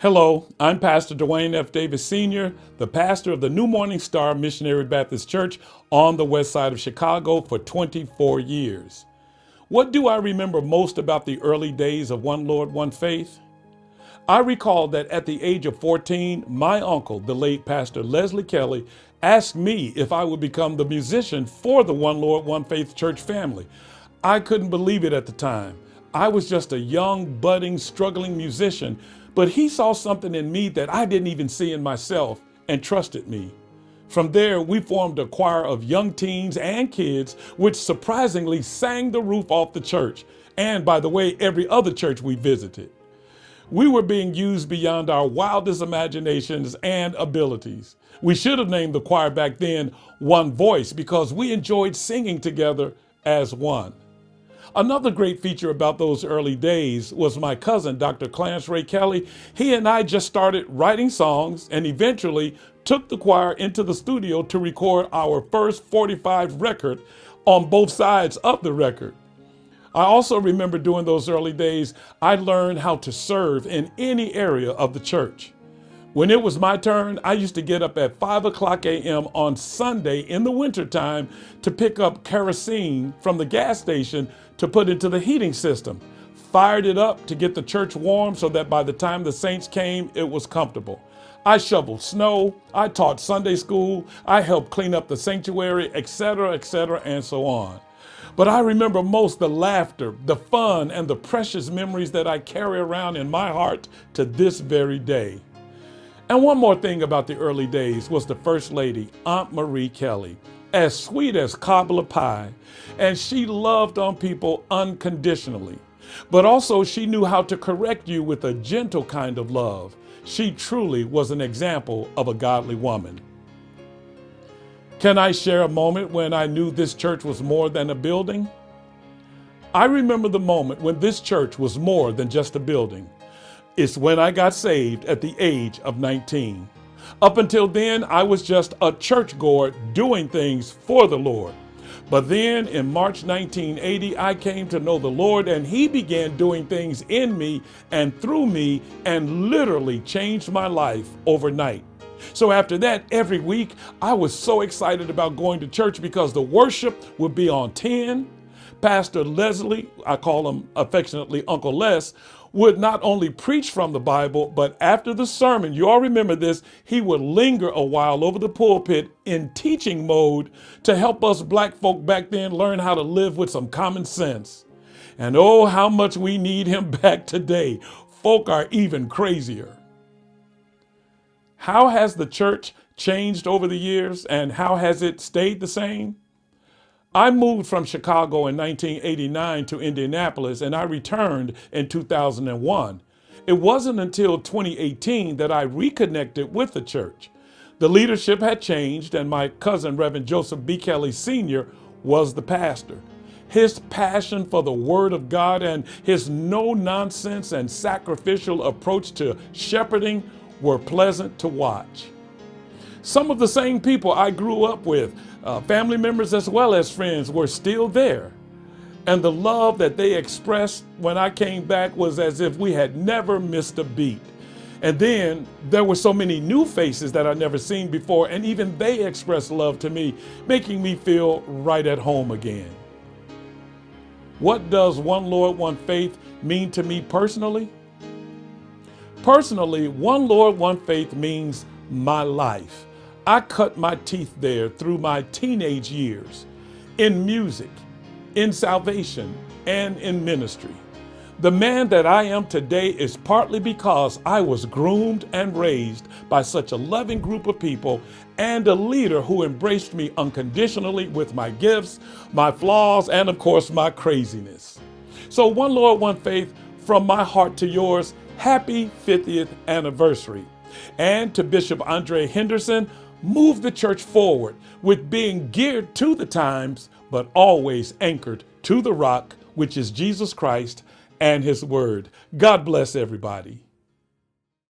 Hello, I'm Pastor DeWayne F. Davis Sr., the pastor of the New Morning Star Missionary Baptist Church on the west side of Chicago for 24 years. What do I remember most about the early days of One Lord, One Faith? I recall that at the age of 14, my uncle, the late Pastor Leslie Kelly, asked me if I would become the musician for the One Lord, One Faith church family. I couldn't believe it at the time. I was just a young, budding, struggling musician, but he saw something in me that I didn't even see in myself and trusted me. From there, we formed a choir of young teens and kids, which surprisingly sang the roof off the church, and by the way, every other church we visited. We were being used beyond our wildest imaginations and abilities. We should have named the choir back then One Voice because we enjoyed singing together as one. Another great feature about those early days was my cousin, Dr. Clarence Ray Kelly. He and I just started writing songs and eventually took the choir into the studio to record our first 45 record on both sides of the record. I also remember during those early days, I learned how to serve in any area of the church. When it was my turn, I used to get up at 5 o'clock a.m. on Sunday in the wintertime to pick up kerosene from the gas station to put into the heating system. Fired it up to get the church warm so that by the time the saints came, it was comfortable. I shoveled snow, I taught Sunday school, I helped clean up the sanctuary, etc., and so on. But I remember most the laughter, the fun, and the precious memories that I carry around in my heart to this very day. And one more thing about the early days was the First Lady, Aunt Marie Kelly, as sweet as cobbler pie, and she loved on people unconditionally. But also she knew how to correct you with a gentle kind of love. She truly was an example of a godly woman. Can I share a moment when I knew this church was more than a building? I remember the moment when this church was more than just a building. It's when I got saved at the age of 19. Up until then, I was just a churchgoer doing things for the Lord. But then in March 1980, I came to know the Lord and He began doing things in me and through me and literally changed my life overnight. So after that, every week, I was so excited about going to church because the worship would be on 10. Pastor Leslie, I call him affectionately Uncle Les, would not only preach from the Bible, but after the sermon, you all remember this, he would linger a while over the pulpit in teaching mode to help us black folk back then learn how to live with some common sense. And oh, how much we need him back today. Folk are even crazier. How has the church changed over the years and how has it stayed the same? I moved from Chicago in 1989 to Indianapolis and I returned in 2001. It wasn't until 2018 that I reconnected with the church. The leadership had changed and my cousin, Reverend Joseph B. Kelly Sr., was the pastor. His passion for the Word of God and his no-nonsense and sacrificial approach to shepherding were pleasant to watch. Some of the same people I grew up with, family members as well as friends, were still there. And the love that they expressed when I came back was as if we had never missed a beat. And then there were so many new faces that I'd never seen before, and even they expressed love to me, making me feel right at home again. What does One Lord, One Faith mean to me personally? Personally, One Lord, One Faith means my life. I cut my teeth there through my teenage years, in music, in salvation, and in ministry. The man that I am today is partly because I was groomed and raised by such a loving group of people and a leader who embraced me unconditionally with my gifts, my flaws, and of course, my craziness. So One Lord, One Faith, from my heart to yours, happy 50th anniversary. And to Bishop Andre Henderson, move the church forward with being geared to the times, but always anchored to the rock, which is Jesus Christ and His Word. God bless everybody.